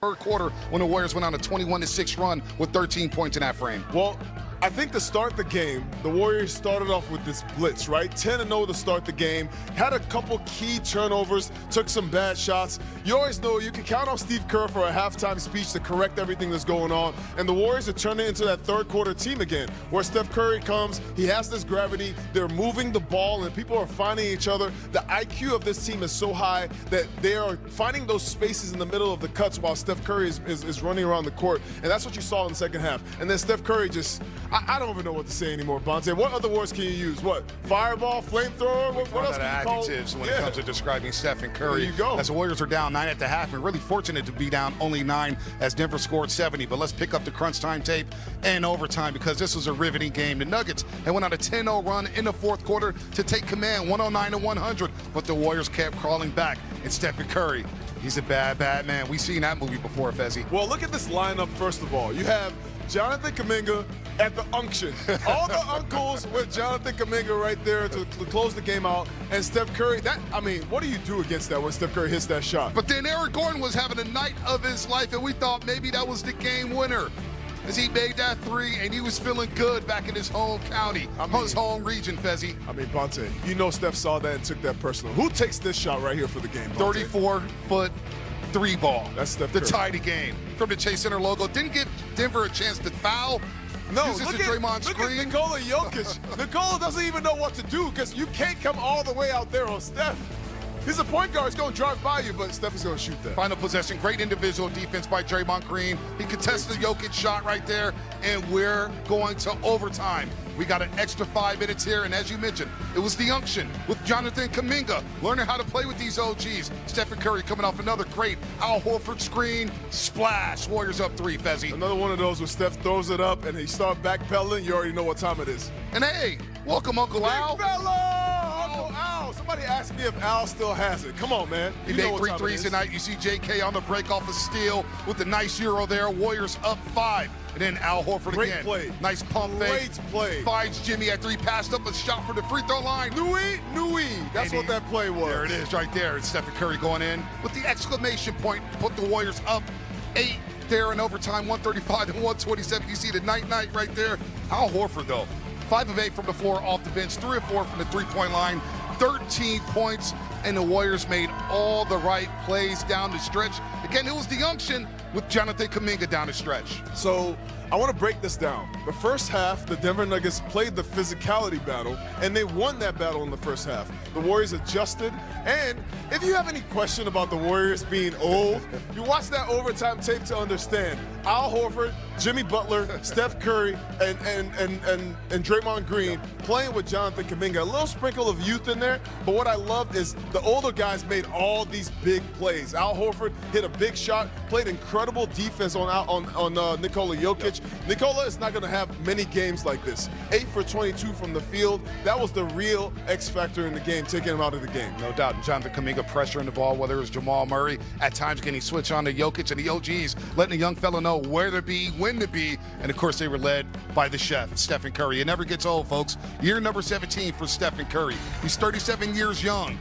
third quarter when the Warriors went on a 21-6 run with 13 points in that frame? Well, I think to start the game, the Warriors started off with this blitz, right? 10-0 to start the game. Had a couple key turnovers, took some bad shots. You always know you can count on Steve Kerr for a halftime speech to correct everything that's going on. And the Warriors are turning into that third quarter team again, where Steph Curry comes, he has this gravity, they're moving the ball, and people are finding each other. The IQ of this team is so high that they are finding those spaces in the middle of the cuts while Steph Curry is running around the court. And that's what you saw in the second half. And then Steph Curry just... I don't even know what to say anymore, Bonte. What other words can you use? What? Fireball, flamethrower? What else can you call? Adjectives when it comes to describing Steph and Curry. There you go. As the Warriors are down 9 at the half, and really fortunate to be down only 9 as Denver scored 70. But let's pick up the crunch time tape and overtime because this was a riveting game. The Nuggets had went on a 10-0 run in the fourth quarter to take command, 109-100. But the Warriors kept crawling back. And Stephen Curry, he's a bad, bad man. We've seen that movie before, Fezzi. Well, look at this lineup, first of all. You have Jonathan Kuminga at the unction. All the uncles with Jonathan Kuminga right there to close the game out. And Steph Curry, what do you do against that when Steph Curry hits that shot? But then Eric Gordon was having a night of his life, and we thought maybe that was the game winner as he made that three, and he was feeling good back in his home county, his home region, Fezzi. Bonte, you know Steph saw that and took that personal. Who takes this shot right here for the game, Bonte? 34-foot three ball. That's Steph to Curry. tie the game from the Chase Center logo. Didn't give Denver a chance to foul. No, look at Nikola Jokic. Nikola doesn't even know what to do because you can't come all the way out there on Steph. He's a point guard. He's going to drive by you, but Steph is going to shoot that. Final possession, great individual defense by Draymond Green. He contested the Jokic shot right there, and we're going to overtime. We got an extra 5 minutes here, and as you mentioned, it was the unction with Jonathan Kuminga learning how to play with these OGs. Stephen Curry coming off another great Al Horford screen. Splash. Warriors up 3, Fezzi. Another one of those where Steph throws it up, and he start backpedaling. You already know what time it is. And hey, welcome Uncle Al. Big fella! Uncle Al! Somebody asked me if Al still has it. Come on, man. He made 3 threes tonight. You see JK on the break off a steal with the nice Euro there. Warriors up 5. And then Al Horford Great again. Play. Nice pump fake. Great play. Finds Jimmy after he passed up a shot for the free throw line. Nui. That's what that play was. There it is right there. It's Stephen Curry going in with the exclamation point to put the Warriors up 8 there in overtime, 135-127. You see the night right there. Al Horford, though, 5 of 8 from the floor off the bench, 3 of 4 from the three-point line, 13 points, and the Warriors made all the right plays down the stretch. Again, it was the unction with Jonathan Kuminga down the stretch. So I want to break this down. The first half, the Denver Nuggets played the physicality battle, and they won that battle in the first half. The Warriors adjusted, and if you have any question about the Warriors being old, you watch that overtime tape to understand. Al Horford, Jimmy Butler, Steph Curry, and Draymond Green playing with Jonathan Kuminga. A little sprinkle of youth in there, but what I loved is the older guys made all these big plays. Al Horford hit a big shot, played incredible defense on Nikola Jokic. Nikola is not going to have many games like this. 8 for 22 from the field. That was the real X factor in the game, taking him out of the game. No doubt. And Jonathan Kuminga pressuring the ball, whether it was Jamal Murray, at times getting switch on to Jokic, and the OGs letting the young fella know where to be, when to be, and of course they were led by the chef, Stephen Curry. It never gets old, folks. Year number 17 for Stephen Curry. He's 37 years young.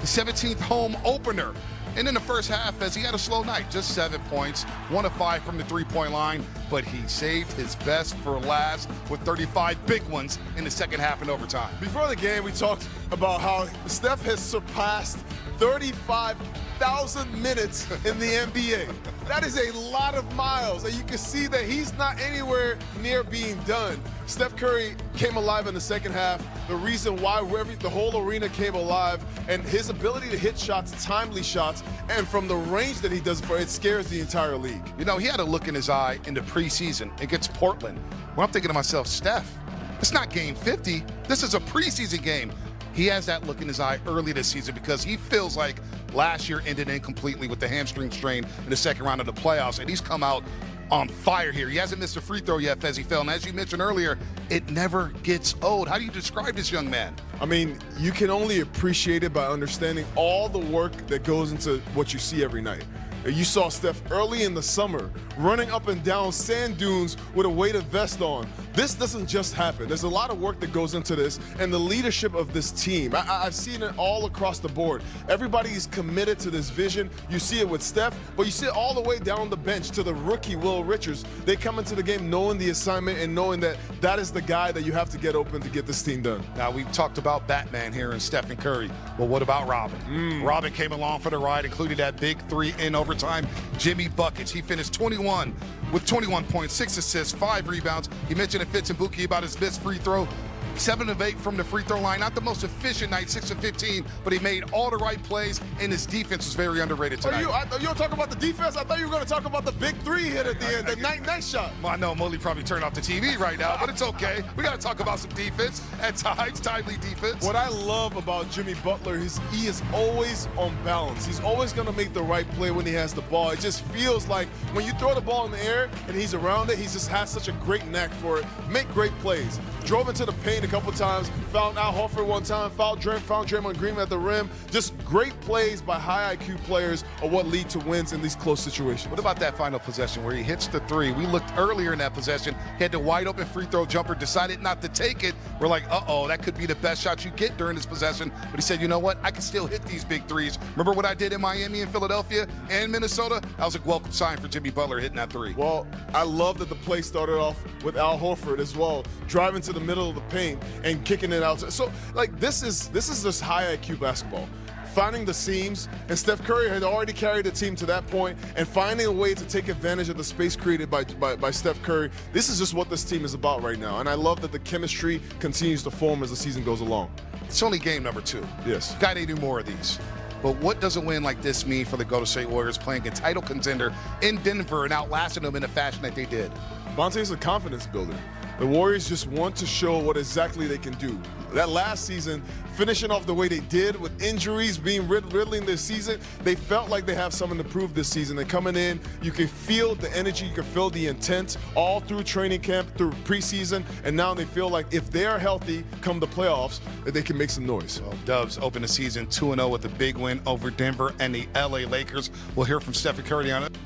The 17th home opener. And in the first half, as he had a slow night, just 7 points, 1 of 5 from the three-point line, but he saved his best for last with 35 big ones in the second half and overtime. Before the game, we talked about how Steph has surpassed 35,000 minutes in the NBA. That is a lot of miles, and you can see that he's not anywhere near being done. Steph Curry came alive in the second half. The reason why the whole arena came alive, and his ability to hit shots, timely shots, and from the range that he does it scares the entire league. You know, he had a look in his eye in the preseason against Portland. When I'm thinking to myself, Steph, it's not game 50. This is a preseason game. He has that look in his eye early this season because he feels like last year ended incompletely with the hamstring strain in the second round of the playoffs, and he's come out on fire here. He hasn't missed a free throw yet, Fezzi Phil, and as you mentioned earlier, it never gets old. How do you describe this young man? I mean, you can only appreciate it by understanding all the work that goes into what you see every night. You saw Steph early in the summer running up and down sand dunes with a weighted vest on. this doesn't just happen. There's a lot of work that goes into this, and the leadership of this team. I've seen it all across the board. Everybody is committed to this vision. You see it with Steph, but you see it all the way down the bench to the rookie, Will Richards. They come into the game knowing the assignment and knowing that that is the guy that you have to get open to get this team done. Now, we've talked about Batman here and Stephen Curry. Well, what about Robin? Robin came along for the ride, including that big 3 in overtime. Jimmy buckets. He finished 21 with 21 points, 6 assists, 5 rebounds. He mentioned it fits in Buki about his missed free throw. 7 of 8 from the free throw line. Not the most efficient night, 6 of 15, but he made all the right plays, and his defense was very underrated tonight. You don't talk about the defense? I thought you were going to talk about the big 3 hit at the end, the nice shot. Well, I know Molly probably turned off the TV right now, but it's okay. We got to talk about some defense at times, timely defense. What I love about Jimmy Butler is he is always on balance. He's always going to make the right play when he has the ball. It just feels like when you throw the ball in the air and he's around it, he just has such a great knack for it. Make great plays. Drove into the paint a couple times, fouled Al Horford one time, found Draymond Green at the rim. Just great plays by high IQ players are what lead to wins in these close situations. What about that final possession where he hits the 3? We looked earlier in that possession, he had the wide open free throw jumper, decided not to take it. We're like, uh-oh, that could be the best shot you get during this possession. But he said, you know what? I can still hit these big 3s. Remember what I did in Miami and Philadelphia and Minnesota? That was a welcome sign for Jimmy Butler hitting that 3. Well, I love that the play started off with Al Horford as well, driving to the middle of the paint and kicking it out. So, like, this is just high IQ basketball. Finding the seams, and Steph Curry had already carried the team to that point, and finding a way to take advantage of the space created by Steph Curry. This is just what this team is about right now, and I love that the chemistry continues to form as the season goes along. It's only game number 2. Yes. Got to do more of these. But what does a win like this mean for the Golden State Warriors playing a title contender in Denver and outlasting them in the fashion that they did? Bonte is a confidence builder. The Warriors just want to show what exactly they can do. That last season, finishing off the way they did with injuries being riddling this season, they felt like they have something to prove this season. They're coming in, you can feel the energy, you can feel the intent all through training camp, through preseason, and now they feel like if they are healthy come the playoffs, that they can make some noise. Well, Dubs open the season 2-0 with a big win over Denver and the LA Lakers. We'll hear from Stephen Curry on it.